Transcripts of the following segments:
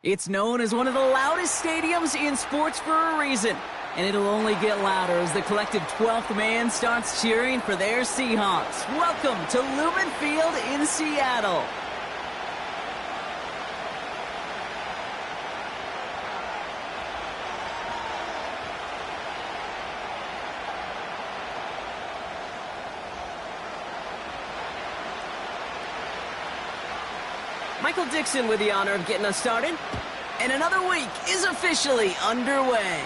It's known as one of the loudest stadiums in sports for a reason, and it'll only get louder as the collective 12th man starts cheering for their Seahawks. Welcome to Lumen Field in Seattle. Michael Dixon with the honor of getting us started. And another week is officially underway.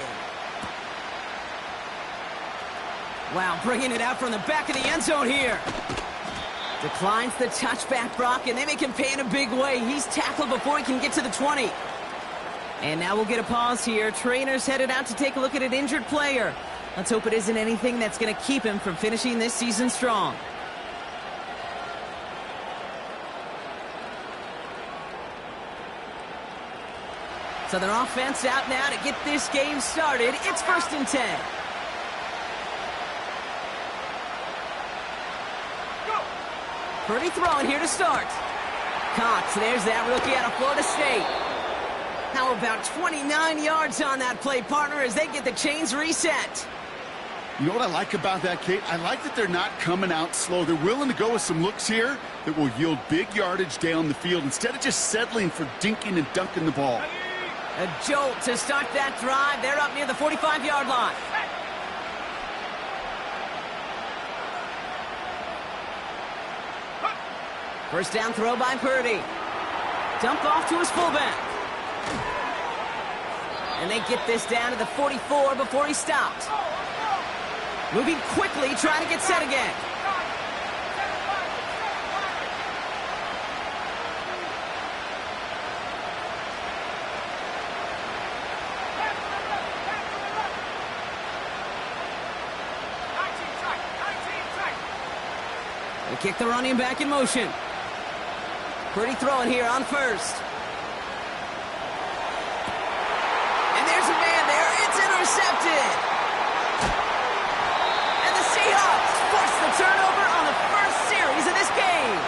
Wow, bringing it out from the back of the end zone here. Declines the touchback, Brock, and they make him pay in a big way. He's tackled before he can get to the 20. And now we'll get a pause here. Trainers headed out to take a look at an injured player. Let's hope it isn't anything that's going to keep him from finishing this season strong. So their offense out now to get this game started. It's 1st and 10. Pretty throwing here to start. Cox, there's that rookie out of Florida State. How about 29 yards on that play, partner, as they get the chains reset. You know what I like about that, Kate? I like that they're not coming out slow. They're willing to go with some looks here that will yield big yardage down the field instead of just settling for dinking and dunking the ball. A jolt to start that drive. They're up near the 45-yard line. First down throw by Purdy. Dump off to his fullback. And they get this down to the 44 before he stopped. Moving quickly, trying to get set again. They kick the running back in motion. Pretty throwing here on first. And there's a man there. It's intercepted. And the Seahawks force the turnover on the first series of this game.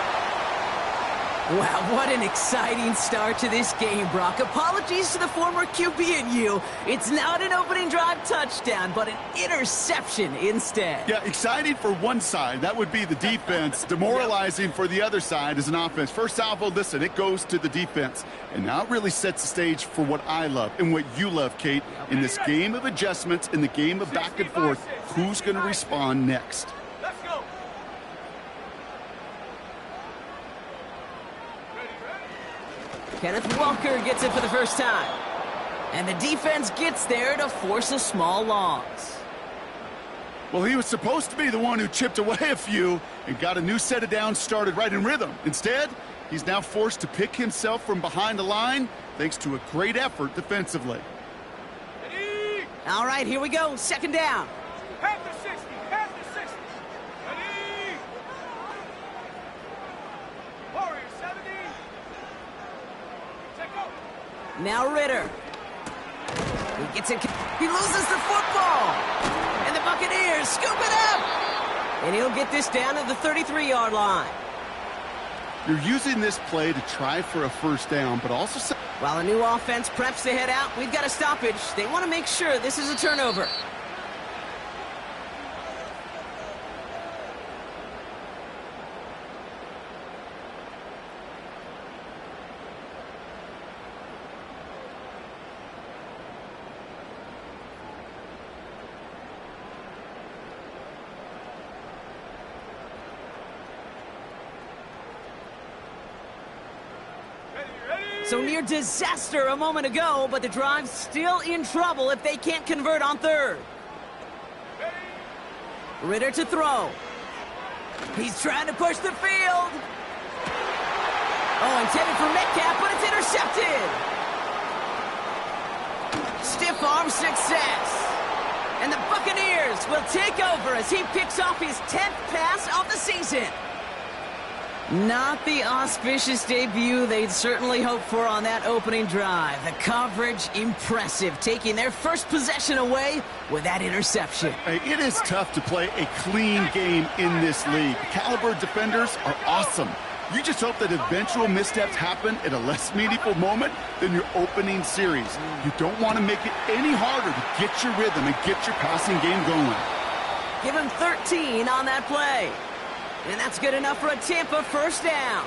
Wow, what an exciting start to this game, Brock. Apologies to the former QB and you. It's not an opening drive touchdown, but an interception instead. Yeah, exciting for one side. That would be the defense. Demoralizing for the other side as an offense. First salvo, listen, it goes to the defense. And now it really sets the stage for what I love and what you love, Kate. In this game of adjustments, in the game of back and forth, who's going to respond next? Kenneth Walker gets it for the first time. And the defense gets there to force a small loss. Well, he was supposed to be the one who chipped away a few and got a new set of downs started right in rhythm. Instead, he's now forced to pick himself from behind the line thanks to a great effort defensively. All right, here we go. Second down. Half the 60. Half the 60. Ready? Warrior 70. Now Ritter. He gets it. He loses the football. And the Buccaneers scoop it up. And he'll get this down to the 33-yard line. You're using this play to try for a first down, but also... While a new offense preps to head out, we've got a stoppage. They want to make sure this is a turnover. So near disaster a moment ago, but the drive's still in trouble if they can't convert on third. Ritter to throw. He's trying to push the field. Oh, intended for Metcalf, but it's intercepted. Stiff arm success. And the Buccaneers will take over as he picks off his 10th pass of the season. Not the auspicious debut they'd certainly hoped for on that opening drive. The coverage, impressive, taking their first possession away with that interception. It is tough to play a clean game in this league. Caliber defenders are awesome. You just hope that eventual missteps happen at a less meaningful moment than your opening series. You don't want to make it any harder to get your rhythm and get your passing game going. Give him 13 on that play. And that's good enough for a Tampa first down.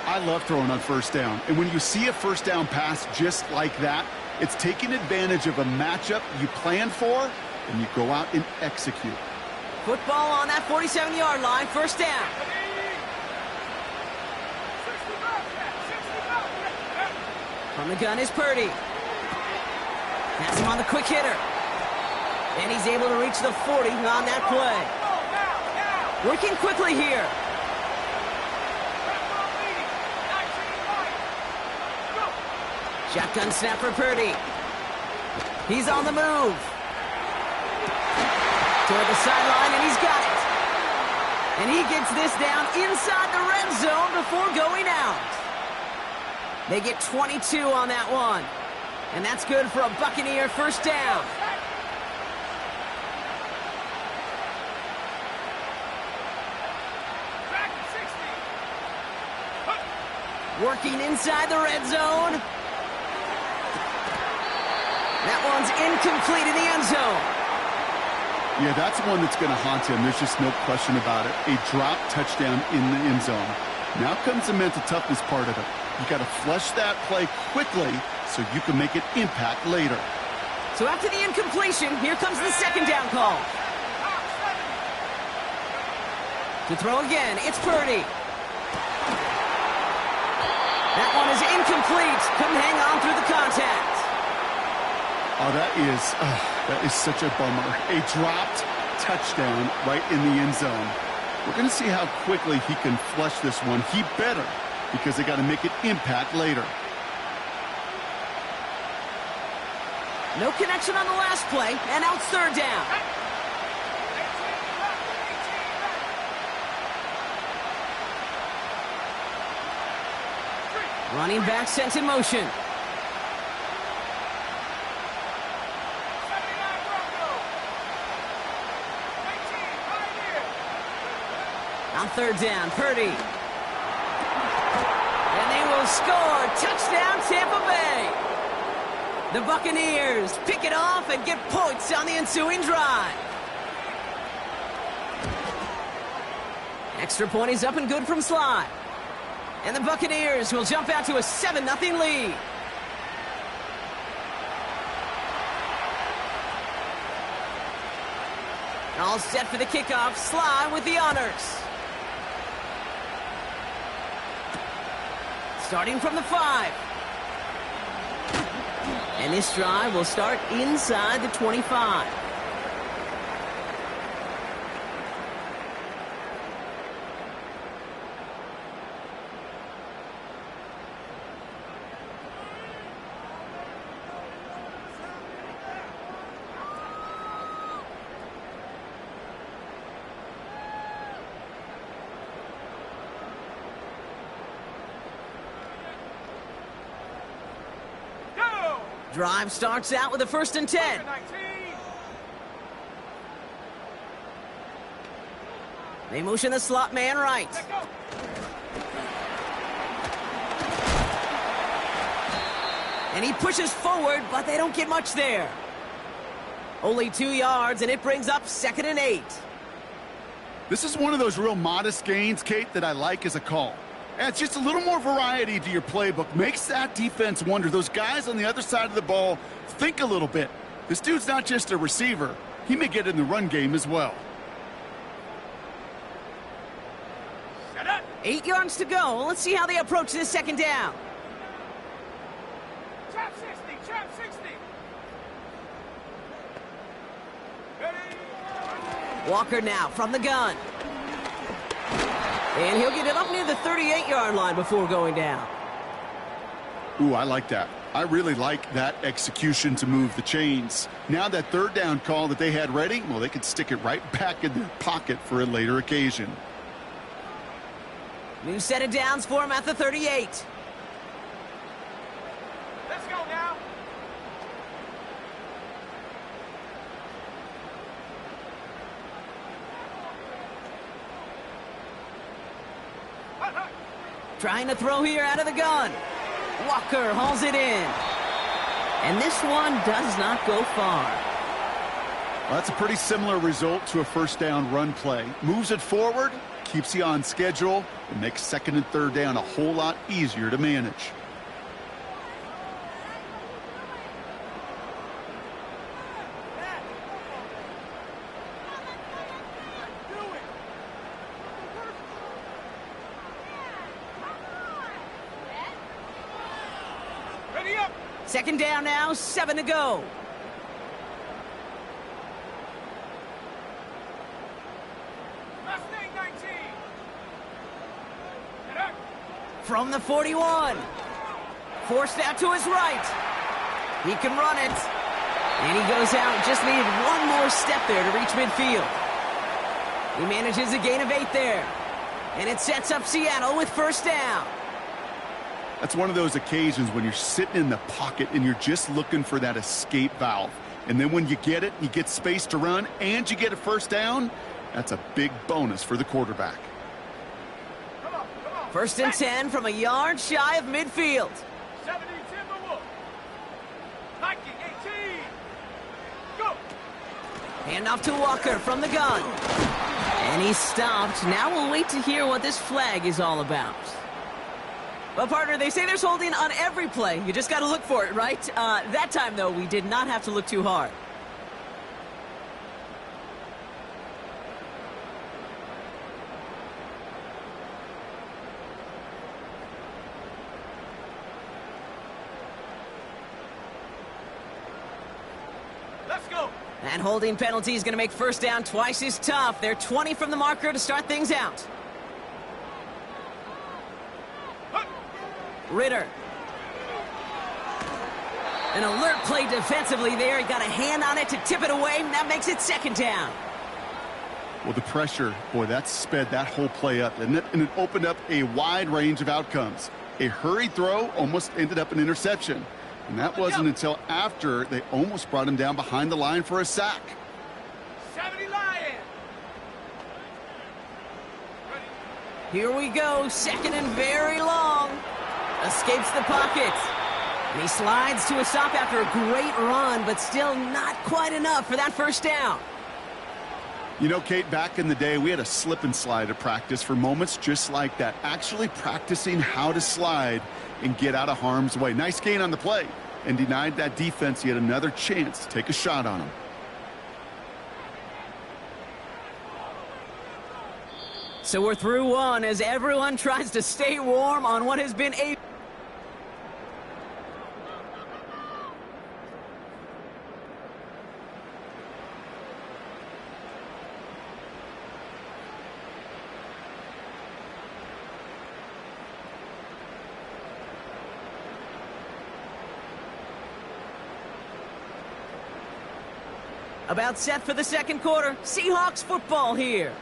I love throwing on first down. And when you see a first down pass just like that, it's taking advantage of a matchup you planned for, and you go out and execute. Football on that 47-yard line, first down. From the gun is Purdy. Has him on the quick hitter. And he's able to reach the 40 on that play. Working quickly here. Shotgun snap for Purdy. He's on the move. Toward the sideline, and he's got it. And he gets this down inside the red zone before going out. They get 22 on that one. And that's good for a Buccaneer first down. Working inside the red zone. That one's incomplete in the end zone. Yeah, that's one that's going to haunt him. There's just no question about it. A drop touchdown in the end zone. Now comes the mental toughness part of it. You got to flush that play quickly so you can make an impact later. So after the incompletion, here comes the second down call. To throw again, it's Purdy. That one is incomplete. Couldn't hang on through the contact. Oh, that is such a bummer. A dropped touchdown right in the end zone. We're going to see how quickly he can flush this one. He better, because they got to make an impact later. No connection on the last play, and now it's third down. Running back sent in motion. On third down, Purdy. And they will score. Touchdown, Tampa Bay. The Buccaneers pick it off and get points on the ensuing drive. Extra point is up and good from Sly. And the Buccaneers will jump out to a 7-0 lead. All set for the kickoff. Sly with the honors. Starting from the 5. And this drive will start inside the 25. Drive starts out with a 1st and 10. They motion the slot man right. And he pushes forward, but they don't get much there. Only 2 yards, and it brings up 2nd and 8. This is one of those real modest gains, Kate, that I like as a call. Adds just a little more variety to your playbook. Makes that defense wonder. Those guys on the other side of the ball think a little bit. This dude's not just a receiver. He may get in the run game as well. 8 yards to go. Let's see how they approach this second down. Trap 60, trap 60. Walker now from the gun. And he'll get it up near the 38-yard line before going down. Ooh, I like that. I really like that execution to move the chains. Now that third down call that they had ready, well, they could stick it right back in their pocket for a later occasion. New set of downs for him at the 38. Let's go now. Trying to throw here out of the gun. Walker hauls it in. And this one does not go far. Well, that's a pretty similar result to a first down run play. Moves it forward, keeps you on schedule, and makes second and third down a whole lot easier to manage. Ready up. Second down now, 7 to go. Mustang 19. Get up. From the 41. Forced out to his right. He can run it. And he goes out. Just needed one more step there to reach midfield. He manages a gain of 8 there. And it sets up Seattle with first down. That's one of those occasions when you're sitting in the pocket and you're just looking for that escape valve. And then when you get it, you get space to run, and you get a first down, that's a big bonus for the quarterback. Come on, come on. First and 10 from a yard shy of midfield. 70 Timberwolf. Nike 18. Go. Handoff to Walker from the gun. And he's stopped. Now we'll wait to hear what this flag is all about. Well, partner, they say there's holding on every play. You just got to look for it, right? That time, though, we did not have to look too hard. Let's go. And holding penalty is going to make first down twice as tough. They're 20 from the marker to start things out. Ritter. An alert play defensively there. He got a hand on it to tip it away, and that makes it second down. Well, the pressure, boy, that sped that whole play up, and it opened up a wide range of outcomes. A hurried throw almost ended up an interception. And that wasn't until after they almost brought him down behind the line for a sack. 70 Lion. Here we go. Second and very long. Escapes the pocket. And he slides to a stop after a great run, but still not quite enough for that first down. You know, Kate, back in the day, we had a slip and slide at practice for moments just like that. Actually practicing how to slide and get out of harm's way. Nice gain on the play, and denied that defense yet another chance to take a shot on him. So we're through one as everyone tries to stay warm on what has been a... About set for the second quarter. Seahawks football here.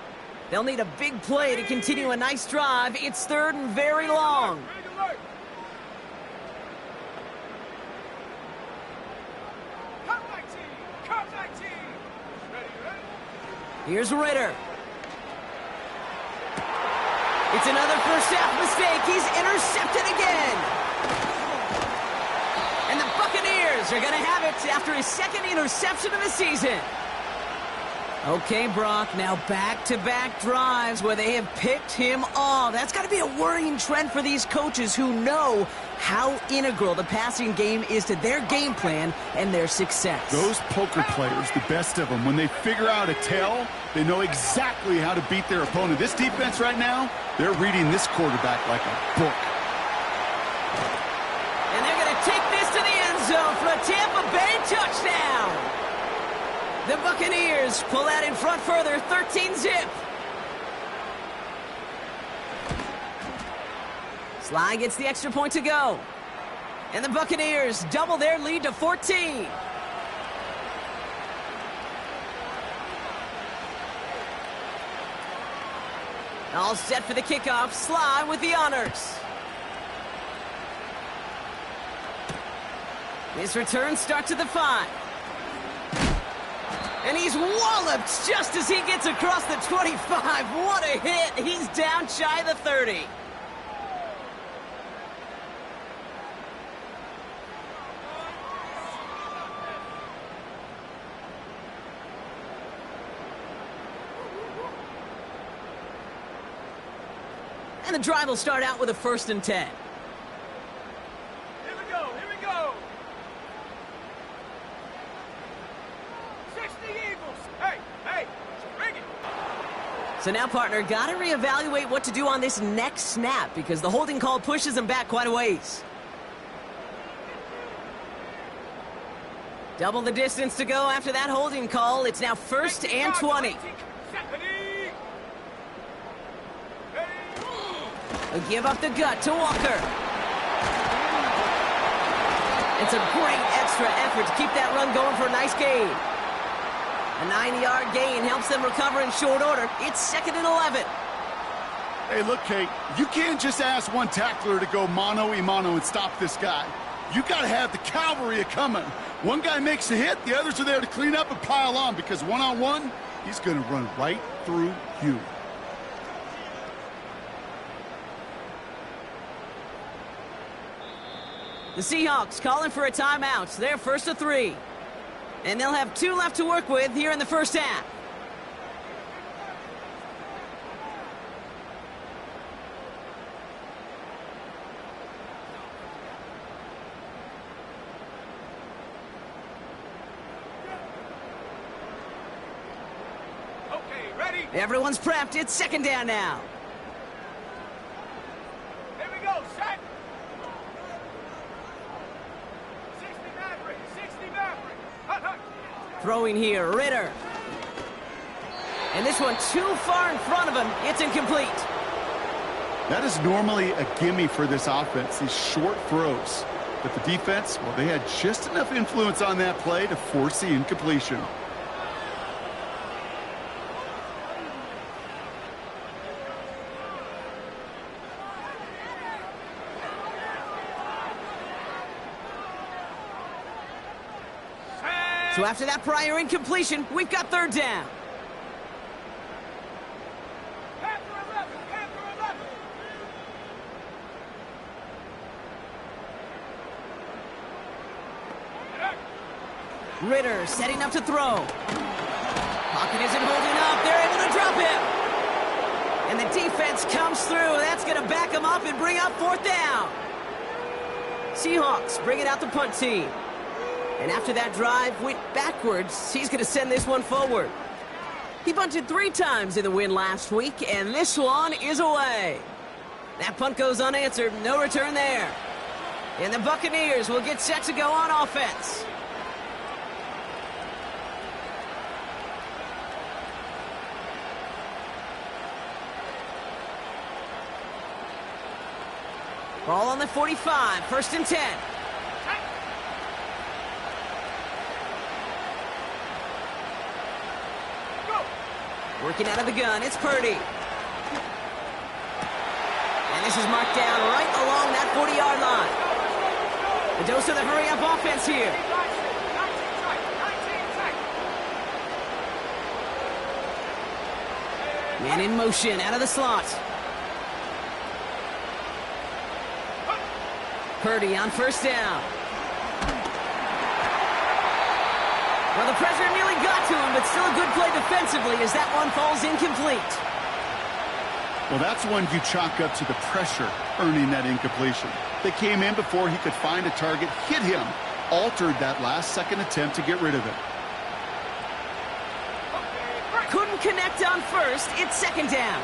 They'll need a big play to continue a nice drive. It's third and very long. Big alert. Cut 19. Cut 19. Ready, ready. Here's Ritter. It's another first half mistake. He's intercepted again. And the Buccaneers are going to have it after his second interception of the season. Okay, Brock, now back-to-back drives where they have picked him off. That's got to be a worrying trend for these coaches who know how integral the passing game is to their game plan and their success. Those poker players, the best of them, when they figure out a tell, they know exactly how to beat their opponent. This defense right now, they're reading this quarterback like a book. And they're going to take this to the end zone for a Tampa Bay touchdown. The Buccaneers pull out in front further, 13-zip. Sly gets the extra point to go. And the Buccaneers double their lead to 14. All set for the kickoff. Sly with the honors. His return starts at the 5. And he's walloped just as he gets across the 25. What a hit. He's down shy of the 30. the drive will start out with a 1st and 10. Here we go, here we go. 60 Eagles. Hey, bring it. So now, partner, got to reevaluate what to do on this next snap because the holding call pushes them back quite a ways. Double the distance to go after that holding call. It's now 1st and 20. A give up the gut to Walker. It's a great extra effort to keep that run going for a nice gain. A 9-yard gain helps them recover in short order. It's 2nd and 11. Hey, look, Kate, you can't just ask one tackler to go mano-a-mano and stop this guy. You got to have the cavalry coming. One guy makes a hit, the others are there to clean up and pile on because one-on-one, he's going to run right through you. The Seahawks calling for a timeout. They're 1st to 3. And they'll have 2 left to work with here in the 1st half. Okay, ready? Everyone's prepped. It's 2nd down now. Here we go, set. 60 Maverick, 60 Maverick. Hut. Throwing here, Ritter. And this one too far in front of him. It's incomplete. That is normally a gimme for this offense, these short throws. But the defense, well, they had just enough influence on that play to force the incompletion. So after that prior incompletion, we've got 3rd down. Panther 11. Ritter setting up to throw. Pocket isn't holding up. They're able to drop him. And the defense comes through. That's going to back him up and bring up 4th down. Seahawks bring it out the punt team. And after that drive went backwards, he's going to send this one forward. He punted 3 times in the win last week, and this one is away. That punt goes unanswered. No return there. And the Buccaneers will get set to go on offense. Ball on the 45, 1st and 10. Working out of the gun, it's Purdy. And this is marked down right along that 40-yard line. The dose of the hurry-up offense here. 19 Man in motion, out of the slot. Purdy on 1st down. Well, the pressure nearly got to him, but still a good play defensively as that one falls incomplete. Well, that's one you chalk up to the pressure earning that incompletion. They came in before he could find a target, hit him, altered that last-second attempt to get rid of it. Couldn't connect on 1st. It's 2nd down.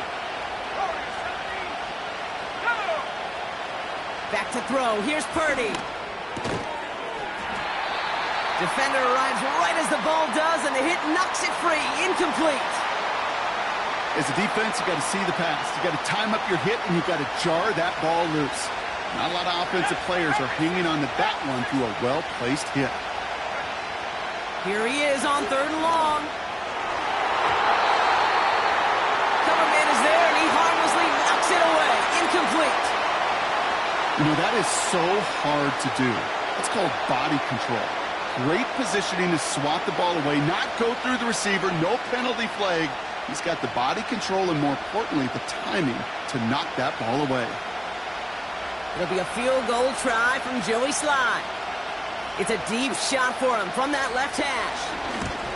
Back to throw. Here's Purdy. Defender arrives right as the ball does, and the hit knocks it free. Incomplete. As a defense, you got to see the pass. You got to time up your hit, and you got to jar that ball loose. Not a lot of offensive players are hanging on to that one through a well-placed hit. Here he is on 3rd and long. Cover man is there, and he harmlessly knocks it away. Incomplete. You know, that is so hard to do. That's called body control. Great positioning to swat the ball away, not go through the receiver, no penalty flag. He's got the body control and, more importantly, the timing to knock that ball away. It'll be a field goal try from Joey Sly. It's a deep shot for him from that left hash.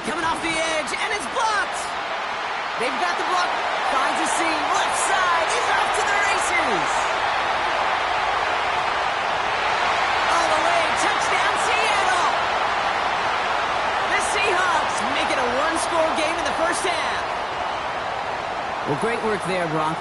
Coming off the edge, and it's blocked. They've got the block. Finds a seam. Left side. He's off to the races. is. All the way, touchdown Seattle. The Seahawks make it a one-score game in the first half. Well, great work there, Brock.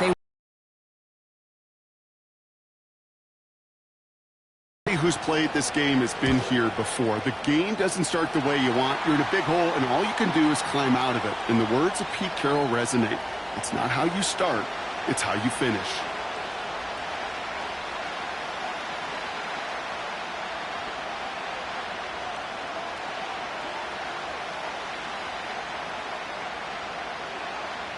Who's played this game has been here before. The game doesn't start the way you want. You're in a big hole, and all you can do is climb out of it. And the words of Pete Carroll resonate. It's not how you start, it's how you finish.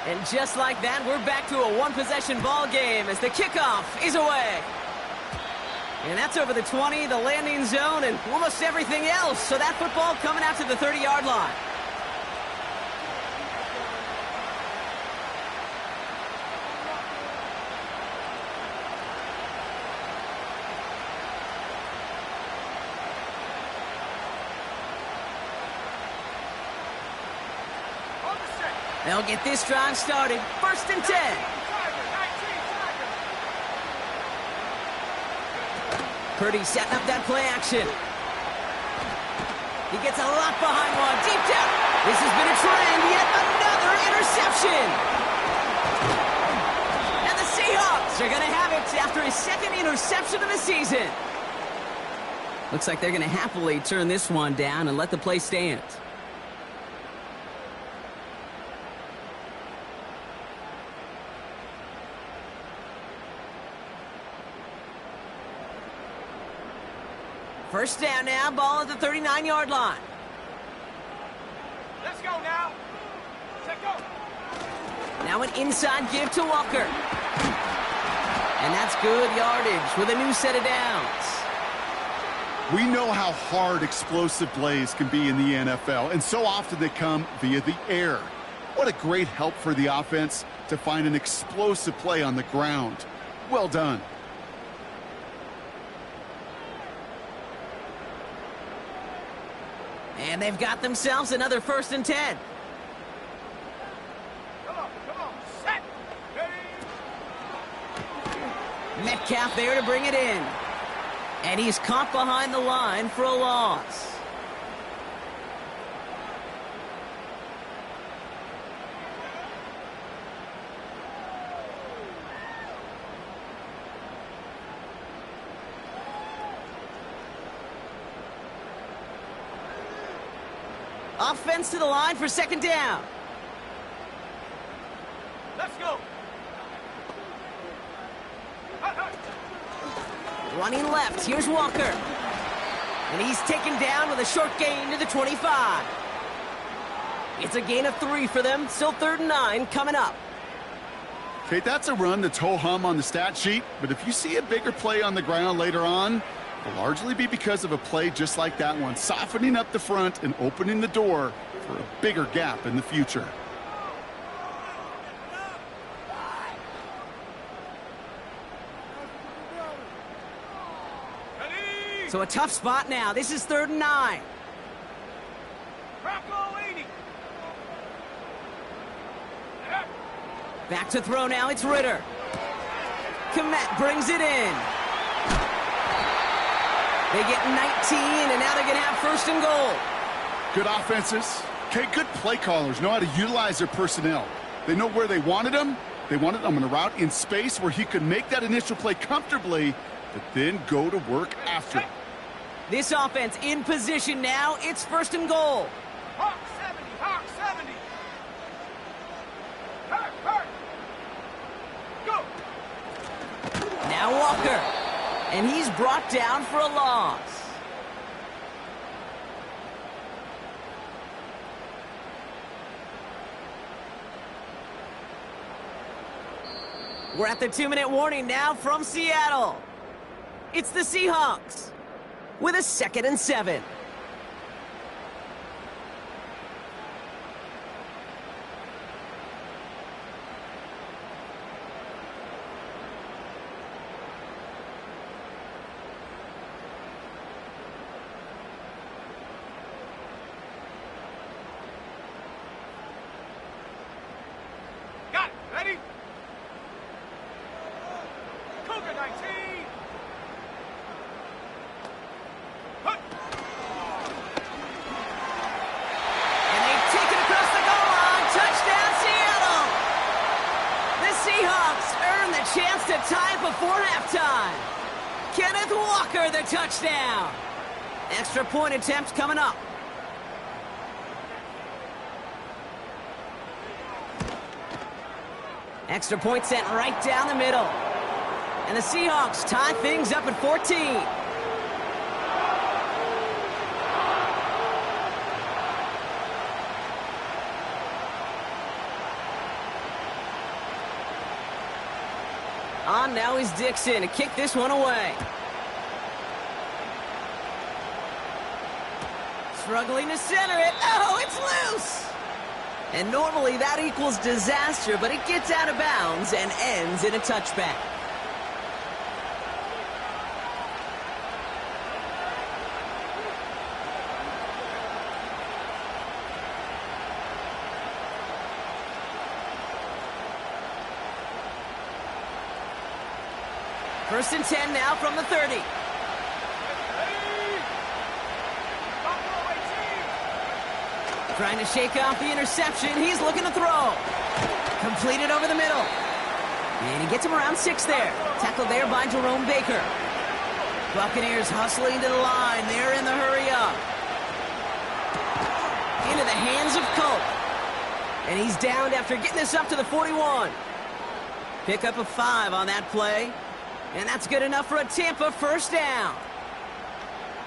And just like that, we're back to a one-possession ball game as the kickoff is away. And that's over the 20, the landing zone, and almost everything else. So that football coming out to the 30-yard line. They'll get this drive started. 1st and 10. Purdy setting up that play action. He gets a lot behind one. Deep down. This has been a trend. Yet another interception. And the Seahawks are going to have it after his 2nd interception of the season. Looks like they're going to happily turn this one down and let the play stand. First down now, ball at the 39-yard line. Let's go now. Let's go. Now an inside give to Walker. And that's good yardage with a new set of downs. We know how hard explosive plays can be in the NFL, and so often they come via the air. What a great help for the offense to find an explosive play on the ground. Well done. And they've got themselves another 1st and 10. Come on, set. Ready. Metcalf there to bring it in. And he's caught behind the line for a loss. Offense to the line for 2nd down. Let's go. Running left, here's Walker. And he's taken down with a short gain to the 25. It's a gain of 3 for them. Still 3rd and 9 coming up. Okay, that's a run that's ho-hum on the stat sheet, but if you see a bigger play on the ground later on, it'll largely be because of a play just like that one, softening up the front and opening the door for a bigger gap in the future. So a tough spot now. This is 3rd and 9. Bronco 80. Back to throw now. It's Ritter. Komet brings it in. They get 19, and now they're going to have 1st and goal. Good offenses. Okay, good play callers know how to utilize their personnel. They know where they wanted them. They wanted them on a route in space where he could make that initial play comfortably, but then go to work after. This offense in position now. It's 1st and goal. Hawk 70, Hawk 70. Hurt. Go. Now Walker. And he's brought down for a loss. We're at the 2-minute warning now from Seattle. It's the Seahawks with a 2nd and 7. Got it. Ready? for the touchdown. Extra point attempt coming up. Extra point sent right down the middle. And the Seahawks tie things up at 14. On now is Dixon to kick this one away. Struggling to center it. Oh, it's loose! And normally that equals disaster, but it gets out of bounds and ends in a touchback. First and 10 now from the 30. Trying to shake off the interception. He's looking to throw. Completed over the middle. And he gets him around 6 there. Tackled there by Jerome Baker. Buccaneers hustling to the line. They're in the hurry up. Into the hands of Colt. And he's downed after getting this up to the 41. Pick up a 5 on that play. And that's good enough for a Tampa first down.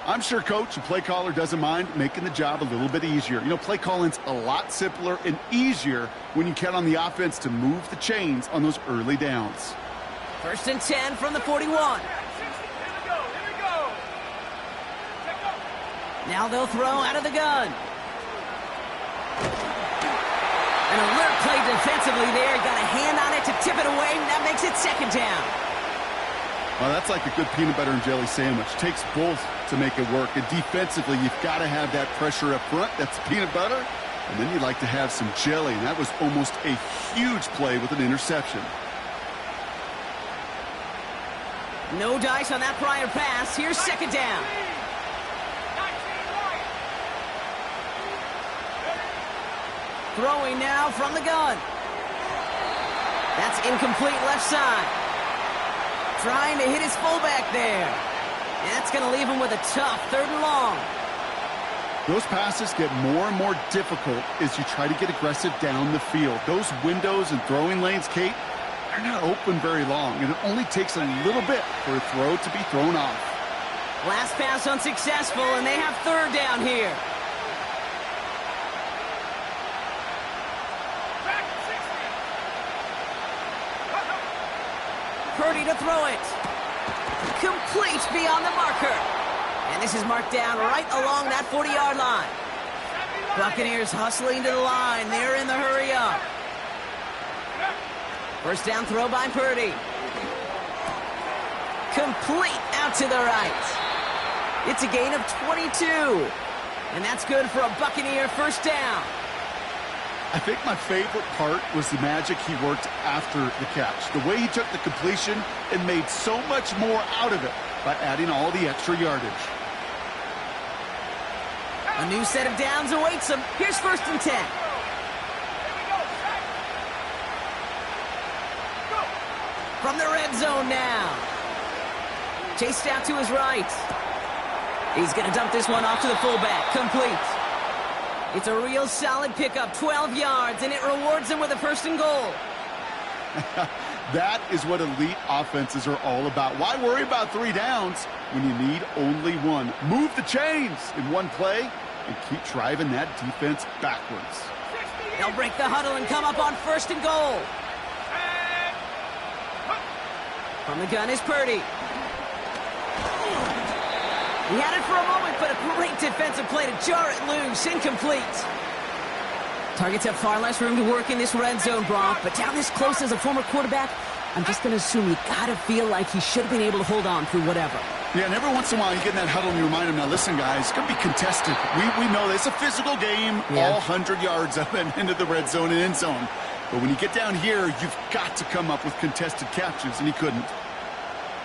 I'm sure coach and play caller doesn't mind making the job a little bit easier. You know, play calling's a lot simpler and easier when you count on the offense to move the chains on those early downs. First and 10 from the 41. Now they'll throw out of the gun. An alert play defensively there. Got a hand on it to tip it away, and that makes it second down. Well, that's like a good peanut butter and jelly sandwich. Takes both to make it work. And defensively, you've got to have that pressure up front. That's peanut butter. And then you'd like to have some jelly. And that was almost a huge play with an interception. No dice on that prior pass. Here's second down. Throwing now from the gun. That's incomplete left side. Trying to hit his fullback there. And that's going to leave him with a tough 3rd and long. Those passes get more and more difficult as you try to get aggressive down the field. Those windows and throwing lanes, Kate, they're not open very long, and it only takes a little bit for a throw to be thrown off. Last pass unsuccessful, and they have 3rd down here. Purdy to throw it. Complete beyond the marker. And this is marked down right along that 40-yard line. Buccaneers hustling to the line. They're in the hurry up. First down throw by Purdy. Complete out to the right. It's a gain of 22. And that's good for a Buccaneer first down. I think my favorite part was the magic he worked after the catch. The way he took the completion and made so much more out of it by adding all the extra yardage. A new set of downs awaits him. Here's first and 10. From the red zone now. Chased out to his right. He's going to dump this one off to the fullback. Complete. It's a real solid pickup, 12 yards, and it rewards him with a first and goal. That is what elite offenses are all about. Why worry about 3 downs when you need only 1? Move the chains in one play and keep driving that defense backwards. They'll break the huddle and come up on first and goal. From the gun is Purdy. He had it for a moment, but a great defensive play to jar it loose. Incomplete. Targets have far less room to work in this red zone, Brock, but down this close as a former quarterback, I'm just going to assume you got to feel like he should have been able to hold on through whatever. Yeah, and every once in a while you get in that huddle and you remind him, now listen, guys, it's going to be contested. We know this. It's a physical game, all 100 yards up and into the red zone and end zone. But when you get down here, you've got to come up with contested catches, and he couldn't.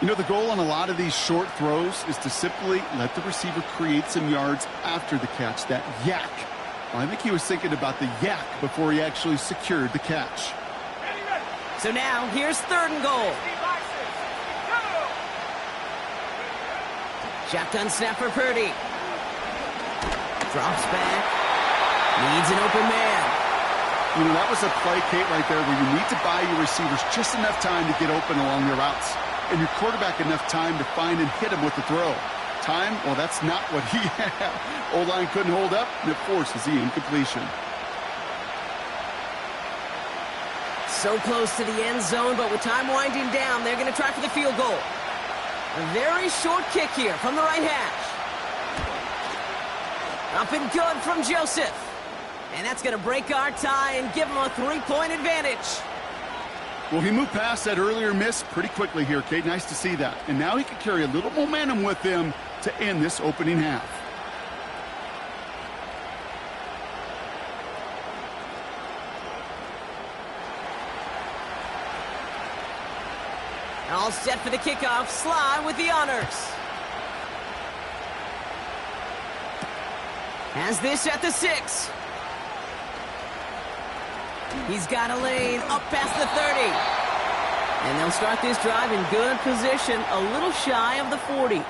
You know, the goal on a lot of these short throws is to simply let the receiver create some yards after the catch, that yak. Well, I think he was thinking about the yak before he actually secured the catch. So now, here's third and goal. Shotgun snap for Purdy. Drops back. Needs an open man. You know, that was a play, Kate, right there where you need to buy your receivers just enough time to get open along their routes. And your quarterback enough time to find and hit him with the throw. Time, well, that's not what he had. O-line couldn't hold up, and it forces the incompletion. So close to the end zone, but with time winding down, they're going to try for the field goal. A very short kick here from the right hash. Up and good from Joseph. And that's going to break our tie and give him a 3-point advantage. Well, he moved past that earlier miss pretty quickly here, Kate. Nice to see that. And now he can carry a little momentum with him to end this opening half. All set for the kickoff. Sly with the honors. Has this at the 6. He's got a lane up past the 30. And they'll start this drive in good position, a little shy of the 40.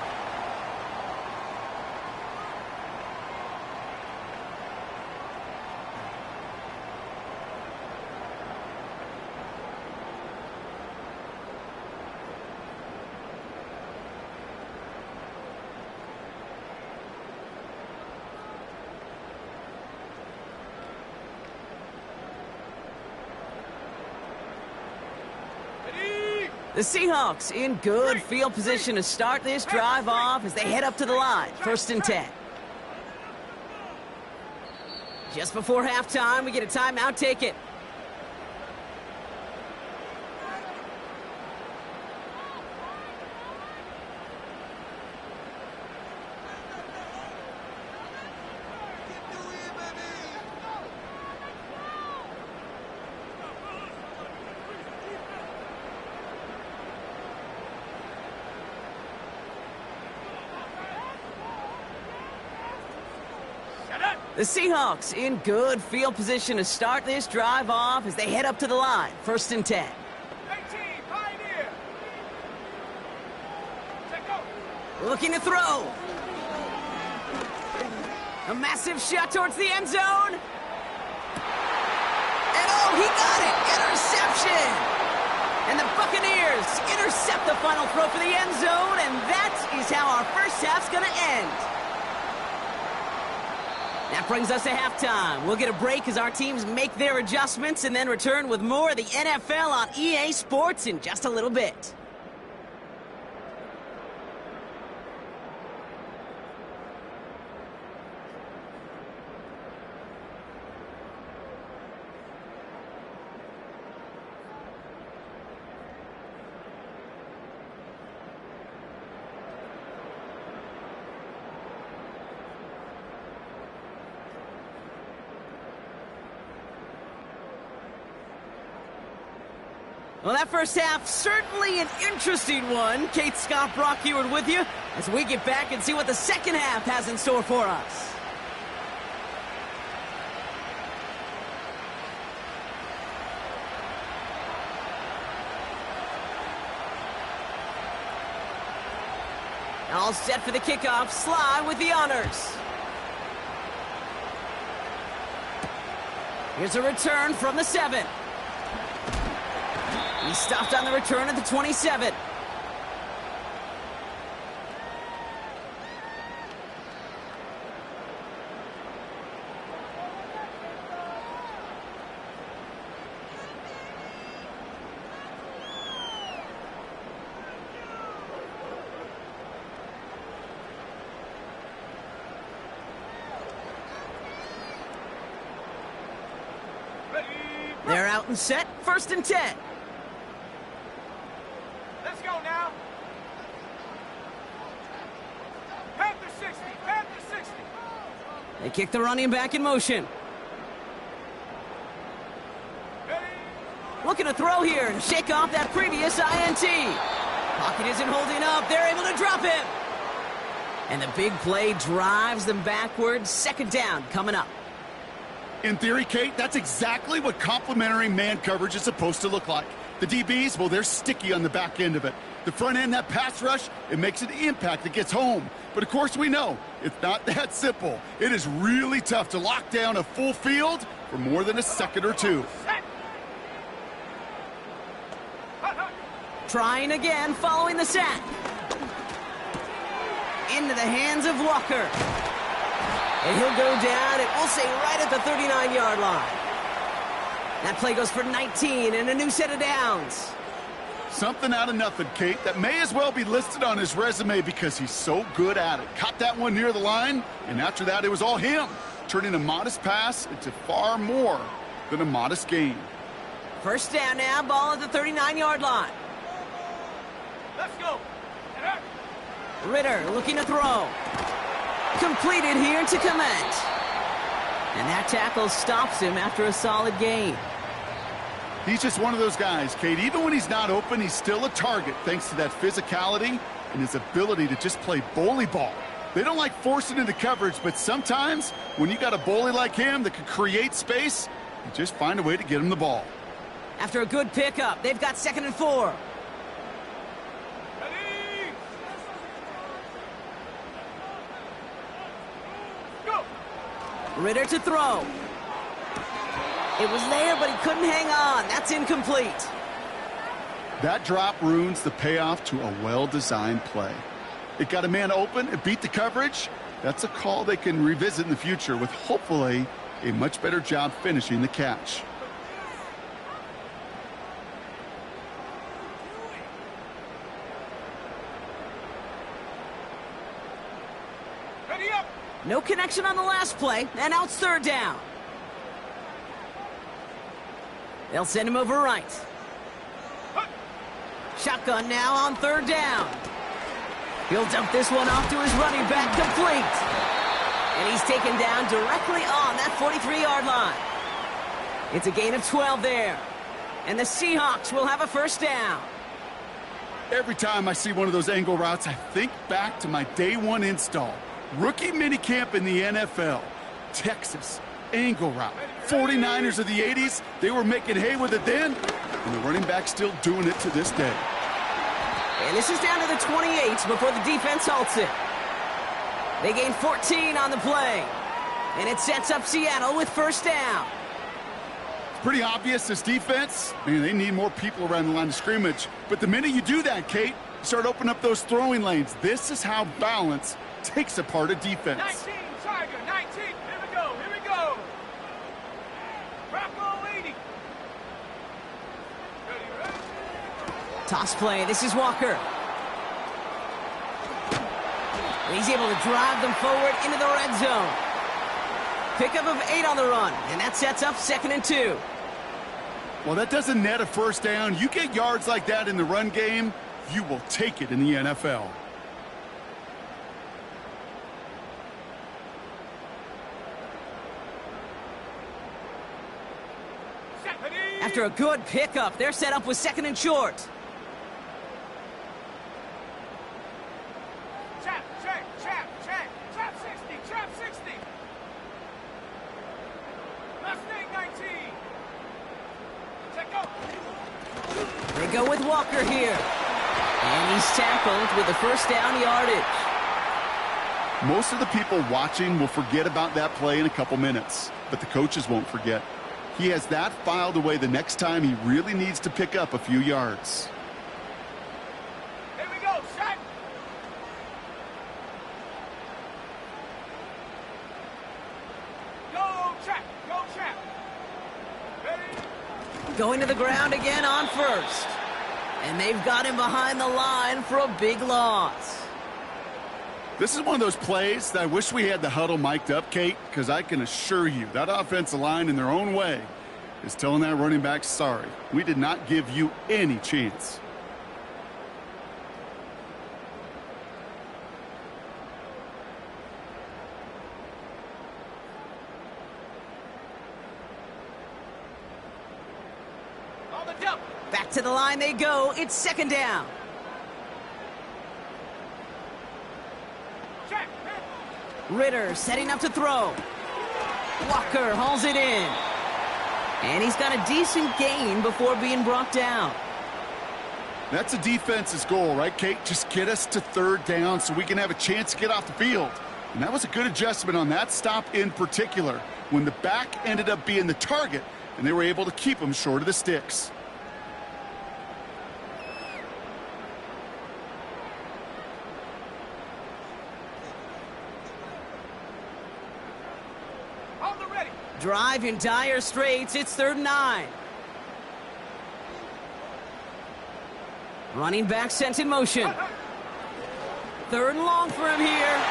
The Seahawks in good field position to start this drive off as they head up to the line. 1st and 10. Just before halftime, we get a timeout. Take it. The Seahawks in good field position to start this drive off as they head up to the line. 1st and 10. 18, Pioneer. Check out. Looking to throw. A massive shot towards the end zone. And oh, he got it. Interception. And the Buccaneers intercept the final throw for the end zone, and that is how our first half's going to end. That brings us to halftime. We'll get a break as our teams make their adjustments and then return with more of the NFL on EA Sports in just a little bit. Well, that first half, certainly an interesting one. Kate, Scott, Brock Heward with you as we get back and see what the second half has in store for us. All set for the kickoff. Sly with the honors. Here's a return from the 7. He stopped on the return at the 27. They're out and set. 1st and 10. Let's go now. Panther 60, Panther 60. They kick the running back in motion. Ready? Looking to throw here and shake off that previous INT. Pocket isn't holding up. They're able to drop him. And the big play drives them backwards. 2nd down coming up. In theory, Kate, that's exactly what complementary man coverage is supposed to look like. The DBs, well, they're sticky on the back end of it. The front end, that pass rush, it makes an impact that gets home. But of course we know it's not that simple. It is really tough to lock down a full field for more than a second or two. Trying again following the sack. Into the hands of Walker. And he'll go down, and we'll say right at the 39-yard line. That play goes for 19 and a new set of downs. Something out of nothing, Kate, that may as well be listed on his resume because he's so good at it. Caught that one near the line, and after that, it was all him, turning a modest pass into far more than a modest gain. First down now, ball at the 39-yard line. Let's go. Ritter looking to throw. Completed here to Clement. And that tackle stops him after a solid gain. He's just one of those guys, Kate. Even when he's not open, he's still a target thanks to that physicality and his ability to just play bully ball. They don't like forcing into coverage, but sometimes when you got a bully like him that can create space, you just find a way to get him the ball. After a good pickup, they've got 2nd and 4. Ready? Go. Ritter to throw. It was there, but he couldn't hang on. That's incomplete. That drop ruins the payoff to a well-designed play. It got a man open, it beat the coverage. That's a call they can revisit in the future with hopefully a much better job finishing the catch. Ready up. No connection on the last play, and now it's 3rd down. They'll send him over right. Shotgun now on 3rd down. He'll dump this one off to his running back, complete. And he's taken down directly on that 43-yard line. It's a gain of 12 there. And the Seahawks will have a first down. Every time I see one of those angle routes, I think back to my day one install. Rookie minicamp in the NFL. Texas, angle route. 49ers of the 80s, they were making hay with it then, and the running back's still doing it to this day. And this is down to the 28 before the defense halts it. They gain 14 on the play. And it sets up Seattle with first down. It's pretty obvious this defense, man, they need more people around the line of scrimmage. But the minute you do that, Kate, you start opening up those throwing lanes. This is how balance takes apart a defense. 19, Tiger, 19. Here we go, here we go. Rocco 80. Ready? Toss play. This is Walker. And he's able to drive them forward into the red zone. Pickup of 8 on the run, and that sets up 2nd and 2. Well, that doesn't net a first down. You get yards like that in the run game, you will take it in the NFL. After a good pickup, they're set up with 2nd and short. Trap 60, trap 60. Mustang 19. Check go. They go with Walker here. And he's tackled with the first down yardage. Most of the people watching will forget about that play in a couple minutes, but the coaches won't forget. He has that filed away the next time he really needs to pick up a few yards. Here we go, shot. Go trap. Ready? Going to the ground again on first. And they've got him behind the line for a big loss. This is one of those plays that I wish we had the huddle mic'd up, Kate, because I can assure you that offensive line in their own way is telling that running back, sorry, we did not give you any chance. On the jump. Back to the line they go. It's 2nd down. Check. Ritter setting up to throw. Walker hauls it in. And he's got a decent gain before being brought down. That's a defense's goal, right, Kate? Just get us to third down so we can have a chance to get off the field. And that was a good adjustment on that stop in particular, when the back ended up being the target, and they were able to keep him short of the sticks. On the ready. Drive in dire straits. It's 3rd and 9. Running back sent in motion. 3rd and long for him here.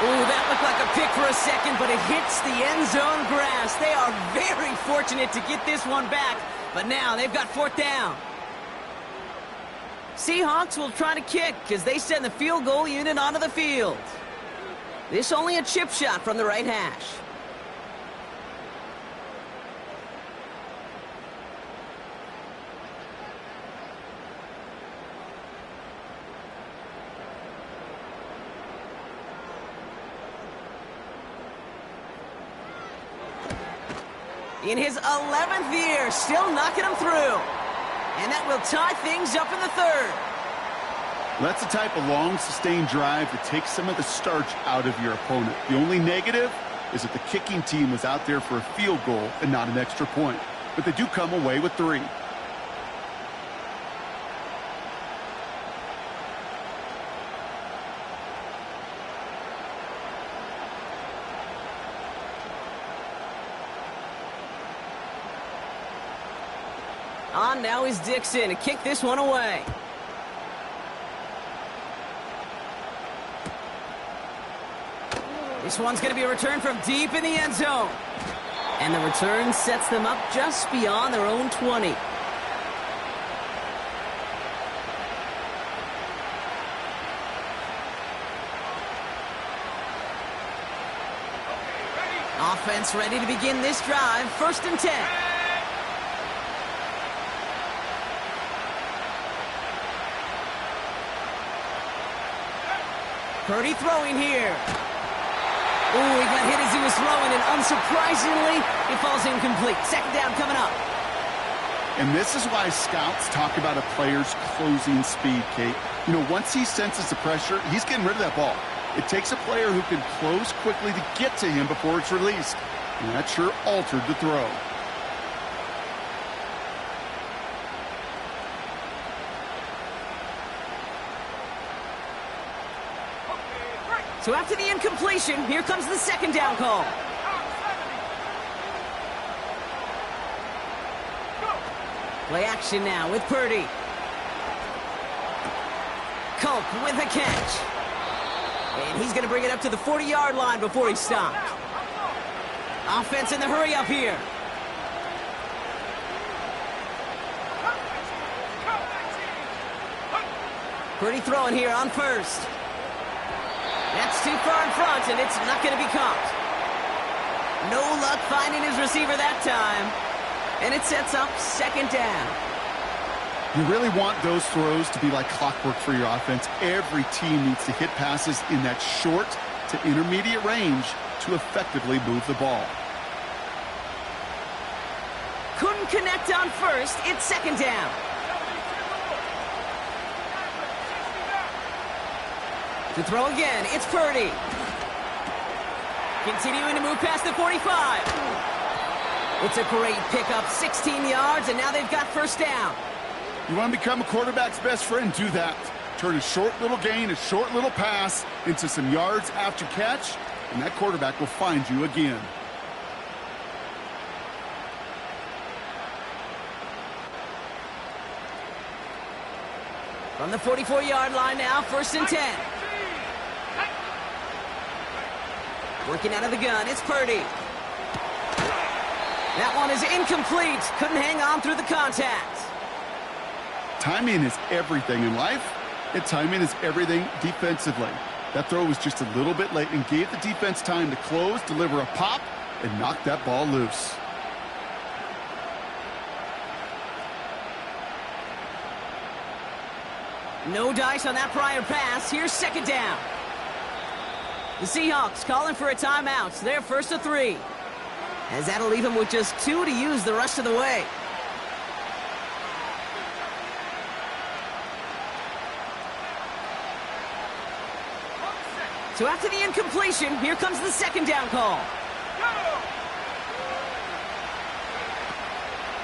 Ooh, that looked like a pick for a second, but it hits the end zone grass. They are very fortunate to get this one back, but now they've got 4th down. Seahawks will try to kick as they send the field goal unit onto the field. This only a chip shot from the right hash. In his 11th year, still knocking them through. And that will tie things up in the 3rd. That's the type of long, sustained drive that takes some of the starch out of your opponent. The only negative is that the kicking team was out there for a field goal and not an extra point. But they do come away with 3. On now is Dixon to kick this one away. This one's going to be a return from deep in the end zone. And the return sets them up just beyond their own 20. Offense ready to begin this drive. 1st and 10. Purdy throwing here. Ooh, he got hit as he was throwing, and unsurprisingly, it falls incomplete. 2nd down coming up. And this is why scouts talk about a player's closing speed, Kate. You know, once he senses the pressure, he's getting rid of that ball. It takes a player who can close quickly to get to him before it's released. And that sure altered the throw. So after the incompletion, here comes the 2nd down call. Play action now with Purdy. Culp with a catch. And he's going to bring it up to the 40-yard line before he stopped. Offense in the hurry up here. Purdy throwing here on 1st. That's too far in front, and it's not going to be caught. No luck finding his receiver that time. And it sets up 2nd down. You really want those throws to be like clockwork for your offense. Every team needs to hit passes in that short to intermediate range to effectively move the ball. Couldn't connect on 1st. It's 2nd down. To throw again, it's Purdy. Continuing to move past the 45. It's a great pickup, 16 yards, and now they've got 1st down. You want to become a quarterback's best friend? Do that. Turn a short little gain, a short little pass into some yards after catch, and that quarterback will find you again. From the 44-yard line now, 1st and 10. Working out of the gun, it's Purdy. That one is incomplete. Couldn't hang on through the contact. Timing is everything in life, and timing is everything defensively. That throw was just a little bit late and gave the defense time to close, deliver a pop, and knock that ball loose. No dice on that prior pass. Here's 2nd down. The Seahawks calling for a timeout. They're 1st to 3. As that'll leave them with just 2 to use the rest of the way. So after the incompletion, here comes the second down call. Go!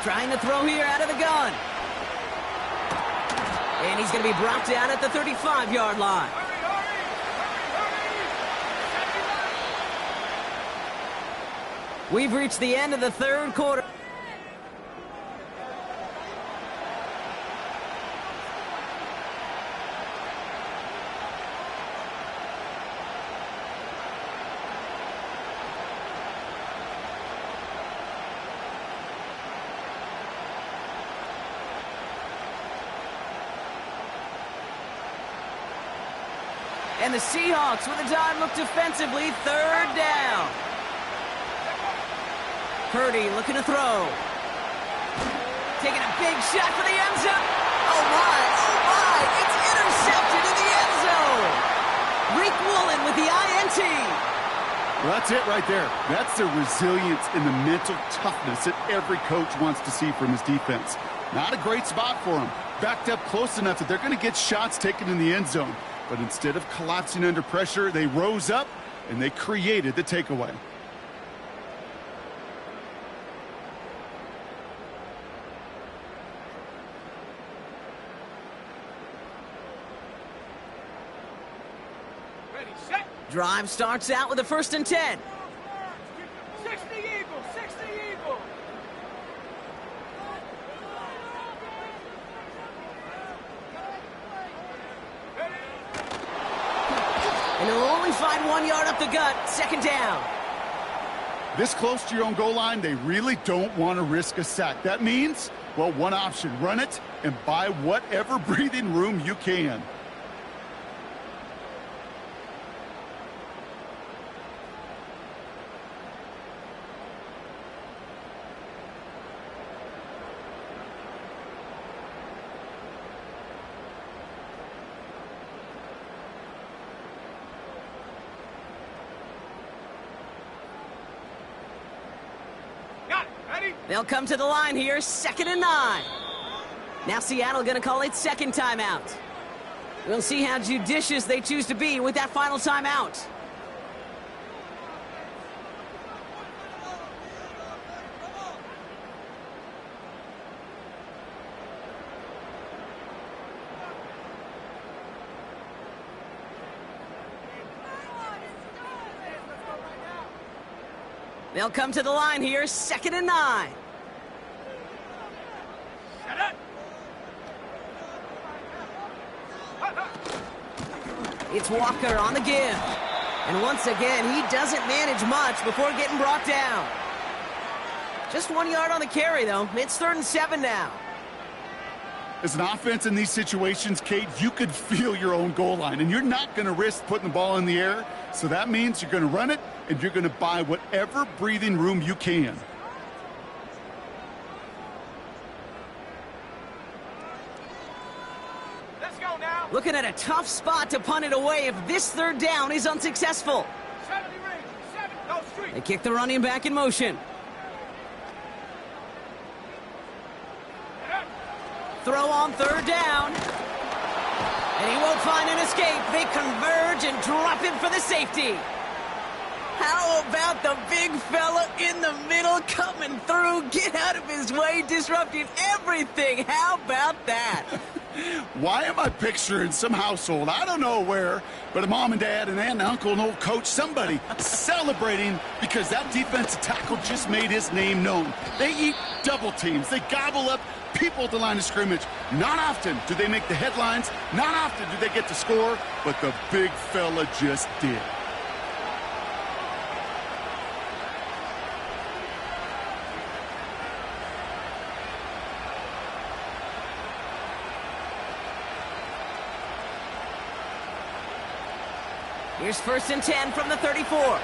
Trying to throw here out of the gun. And he's going to be brought down at the 35-yard line. Hurry, hurry! Hurry, hurry! We've reached the end of the third quarter. And the Seahawks with a dime look defensively, third down. Purdy looking to throw. Taking a big shot for the end zone. Oh my, it's intercepted in the end zone. Rick Woolen with the INT. Well, that's it right there. That's the resilience and the mental toughness that every coach wants to see from his defense. Not a great spot for him. Backed up close enough that they're going to get shots taken in the end zone. But instead of collapsing under pressure, they rose up and they created the takeaway. Ready, set! Drive starts out with a 1st and 10. 60 Eagles! 60 Eagles! And he'll only find 1 yard up the gut, second down. This close to your own goal line, they really don't want to risk a sack. That means, well, one option, run it and buy whatever breathing room you can. Got it! Ready? They'll come to the line here, 2nd and 9. Now Seattle going to call its second timeout. We'll see how judicious they choose to be with that final timeout. They'll come to the line here, 2nd and 9. Set up! It's Walker on the give. And once again, he doesn't manage much before getting brought down. Just 1 yard on the carry, though. It's 3rd and 7 now. As an offense in these situations, Kate, you could feel your own goal line, and you're not going to risk putting the ball in the air. So that means you're going to run it, and you're going to buy whatever breathing room you can. Let's go now! Looking at a tough spot to punt it away if this 3rd down is unsuccessful. 70 range! 7! Go street! They kick the running back in motion. Set up! Throw on 3rd down. And he won't find an escape. They converge and drop him for the safety. How about the big fella in the middle coming through? Get out of his way, disrupting everything. How about that? Why am I picturing some household, I don't know where, but a mom and dad, an aunt and uncle, an old coach, somebody celebrating because that defensive tackle just made his name known. They eat double teams. They gobble up people at the line of scrimmage. Not often do they make the headlines. Not often do they get to score, but the big fella just did. Here's 1st and 10 from the 34.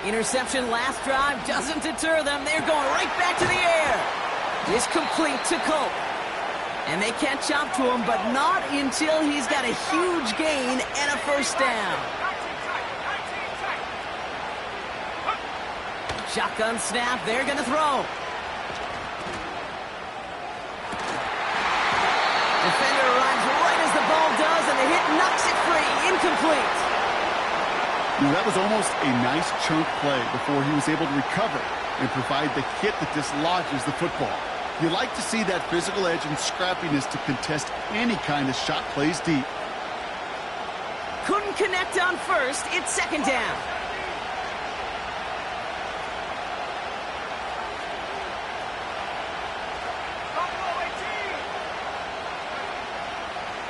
Interception last drive doesn't deter them. They're going right back to the air. Is complete to Colt. And they catch up to him, but not until he's got a huge gain and a 1st down. Shotgun snap. They're going to throw. hit knocks it free. Incomplete. That was almost a nice chunk play before he was able to recover and provide the hit that dislodges the football. You like to see that physical edge and scrappiness to contest any kind of shot plays deep. Couldn't connect on first. It's second down.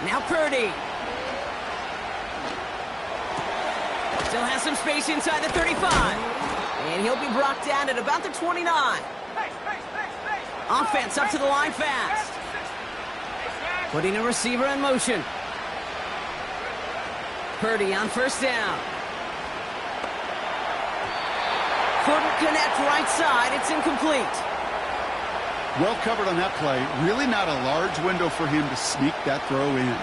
Now Purdy. Still has some space inside the 35. And he'll be brought down at about the 29. Offense up to the line fast. Putting a receiver in motion. Purdy on first down. Couldn't connect right side. It's incomplete. Well covered on that play. Really not a large window for him to sneak that throw in.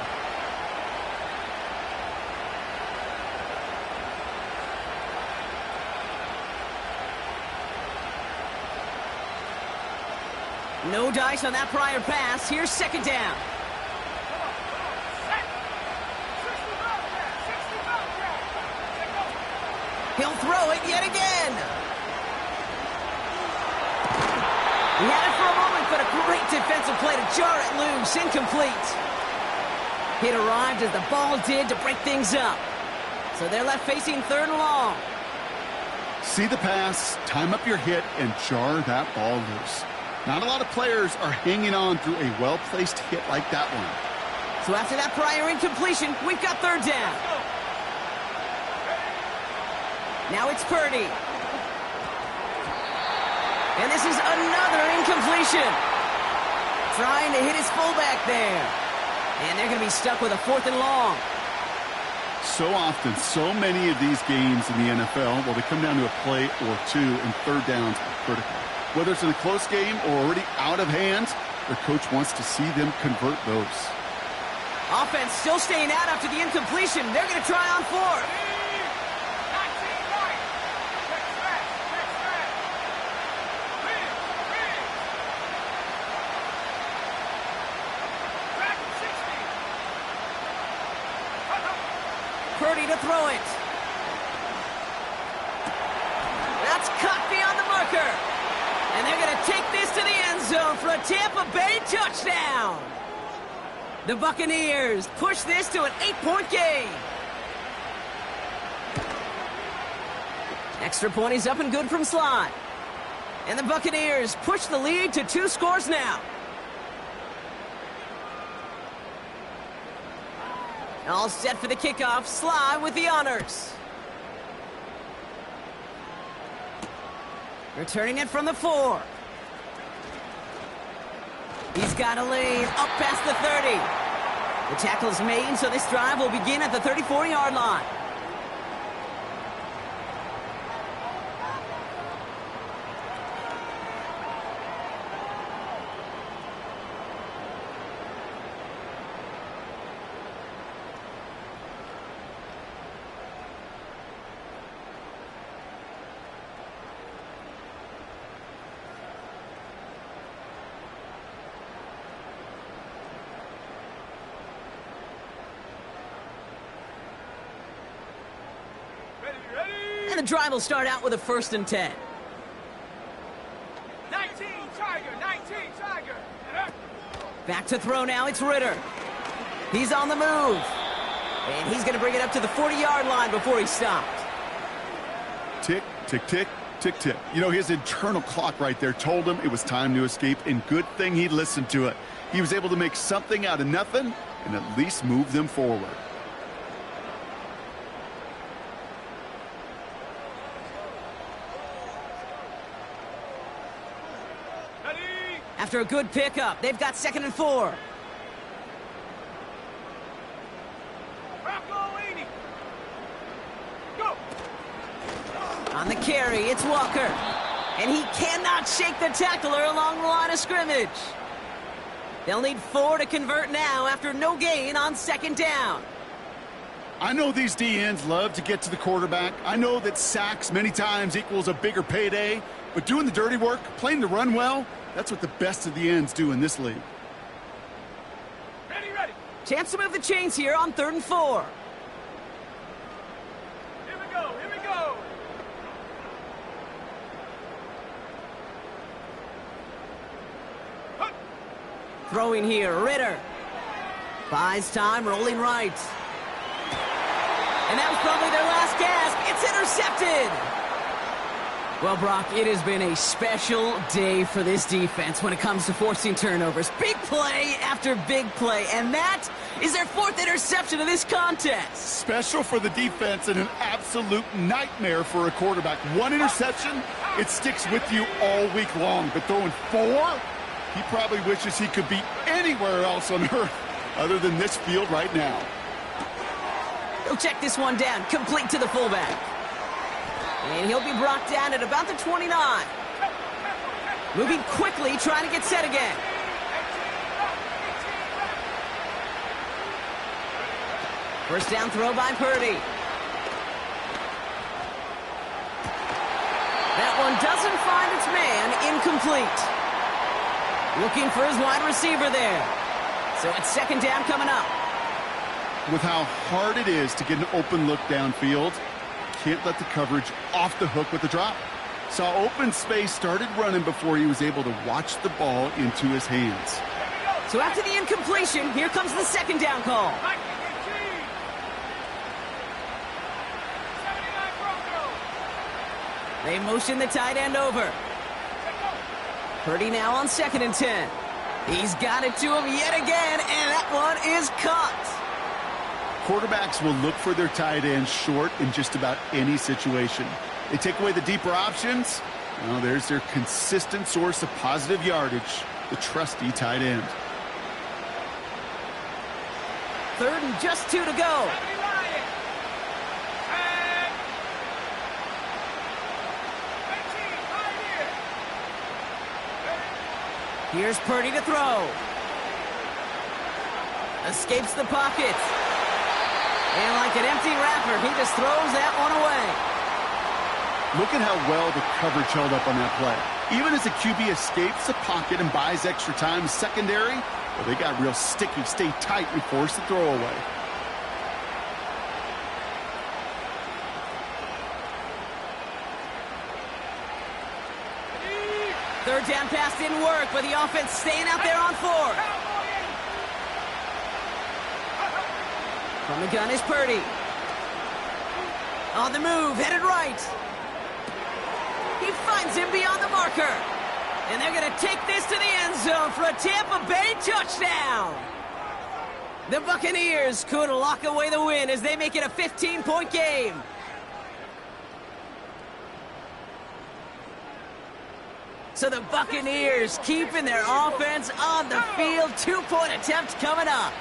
No dice on that prior pass. Here's second down. He'll throw it yet again. He had it for a moment, but a great defensive play to jar it loose. Incomplete. It arrived as the ball did to break things up. So they're left facing third and long. See the pass, time up your hit, and jar that ball loose. Not a lot of players are hanging on through a well-placed hit like that one. So after that prior incompletion, we've got third down. Now it's Purdy. And this is another incompletion. Trying to hit his fullback there. And they're going to be stuck with a fourth and long. So often, so many of these games in the NFL, well, they come down to a play or two, and third downs are critical. Whether it's in a close game or already out of hand, their coach wants to see them convert those. Offense still staying out after the incompletion. They're going to try on fourth. Purdy to throw it. That's caught beyond the marker. And they're going to take this to the end zone for a Tampa Bay touchdown. The Buccaneers push this to an 8-point game. Extra point is up and good from Sly. And the Buccaneers push the lead to 2 scores now. All set for the kickoff. Sly with the honors. Returning it from the 4. He's got a lane up past the 30. The tackle is made, so this drive will begin at the 34-yard line. And the drive will start out with a 1st and 10. 19, Tiger, 19, Tiger. Back to throw now, it's Ritter. He's on the move. And he's going to bring it up to the 40-yard line before he's stopped. Tick, tick, tick, tick, tick. You know, his internal clock right there told him it was time to escape, and good thing he listened to it. He was able to make something out of nothing and at least move them forward. After a good pickup, they've got 2nd and 4. Go. On the carry, it's Walker. And he cannot shake the tackler along the line of scrimmage. They'll need 4 to convert now after no gain on 2nd down. I know these DNs love to get to the quarterback. I know that sacks many times equals a bigger payday. But doing the dirty work, playing the run well, that's what the best of the ends do in this league. Ready, ready. Chance to move the chains here on 3rd and 4. Here we go, here we go. Throwing here, Ritter. Buys time, rolling right. And that was probably their last gasp. It's intercepted. Well, Brock, it has been a special day for this defense when it comes to forcing turnovers. Big play after big play, and that is their 4th interception of this contest. Special for the defense and an absolute nightmare for a quarterback. 1 interception, it sticks with you all week long. But throwing 4, he probably wishes he could be anywhere else on earth other than this field right now. He'll check this one down, complete to the fullback. And he'll be brought down at about the 29. Moving quickly, trying to get set again. First down throw by Purdy. That one doesn't find its man, incomplete. Looking for his wide receiver there. So it's 2nd down coming up. With how hard it is to get an open look downfield, can't let the coverage off the hook with the drop. Saw open space, started running before he was able to watch the ball into his hands. So after the incompletion, here comes the 2nd down call. They motion the tight end over. Purdy now on 2nd and 10. He's got it to him yet again, and that one is caught. Quarterbacks will look for their tight end short in just about any situation. They take away the deeper options. Well, there's their consistent source of positive yardage, the trusty tight end. 3rd and just 2 to go. Here's Purdy to throw. Escapes the pocket. And like an empty wrapper, he just throws that one away. Look at how well the coverage held up on that play. Even as the QB escapes the pocket and buys extra time secondary, well, they got real sticky, stay tight, and force the throw away. Third down pass didn't work, but the offense staying out there on 4. From the gun is Purdy. On the move, headed right. He finds him beyond the marker. And they're going to take this to the end zone for a Tampa Bay touchdown. The Buccaneers could lock away the win as they make it a 15-point game. So the Buccaneers keeping their offense on the field. 2-point attempt coming up.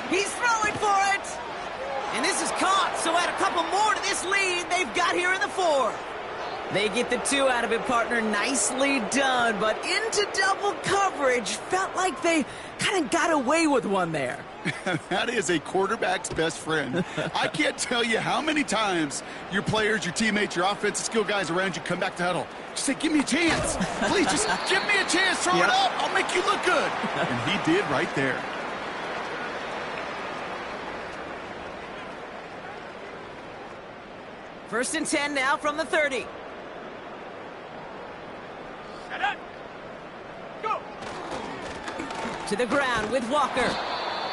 He's throwing for it. And this is caught, so add a couple more to this lead they've got here in the 4th. They get the 2 out of it, partner. Nicely done, but into double coverage. Felt like they kind of got away with one there. That is a quarterback's best friend. I can't tell you how many times your players, your teammates, your offensive skill guys around you come back to huddle. Just say, give me a chance. Please, just give me a chance. Throw it up. I'll make you look good. And he did right there. First and 10 now from the 30. Set up. Go. To the ground with Walker.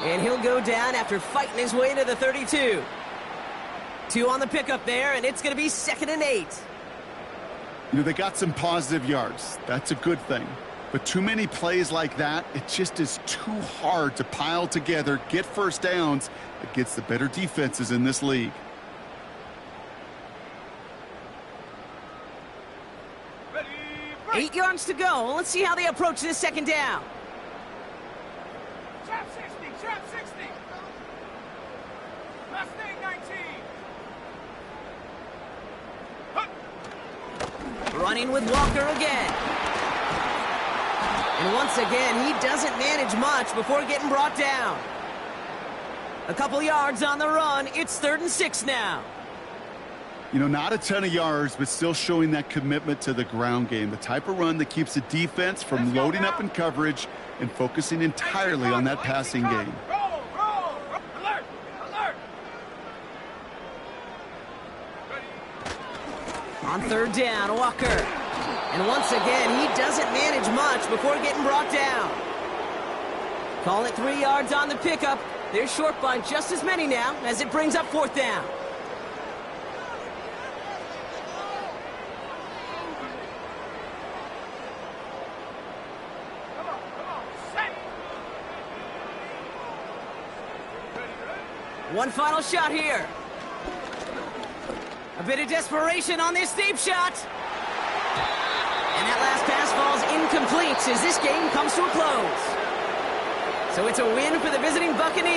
And he'll go down after fighting his way to the 32. 2 on the pickup there, and it's going to be 2nd and 8. You know, they got some positive yards. That's a good thing. But too many plays like that, it just is too hard to pile together, get first downs against the better defenses in this league. Ready, 8 yards to go. Let's see how they approach this 2nd down. Trap 60, trap 60. Mustang 19. Running with Walker again. And once again, he doesn't manage much before getting brought down. A couple yards on the run. It's 3rd and 6 now. You know, not a ton of yards, but still showing that commitment to the ground game. The type of run that keeps the defense from loading up in coverage and focusing entirely on that passing game. Roll, roll, roll. Alert, alert. On third down, Walker. And once again, he doesn't manage much before getting brought down. Call it 3 yards on the pickup. They're short by just as many now as it brings up fourth down. One final shot here. A bit of desperation on this deep shot. And that last pass falls incomplete as this game comes to a close. So it's a win for the visiting Buccaneers.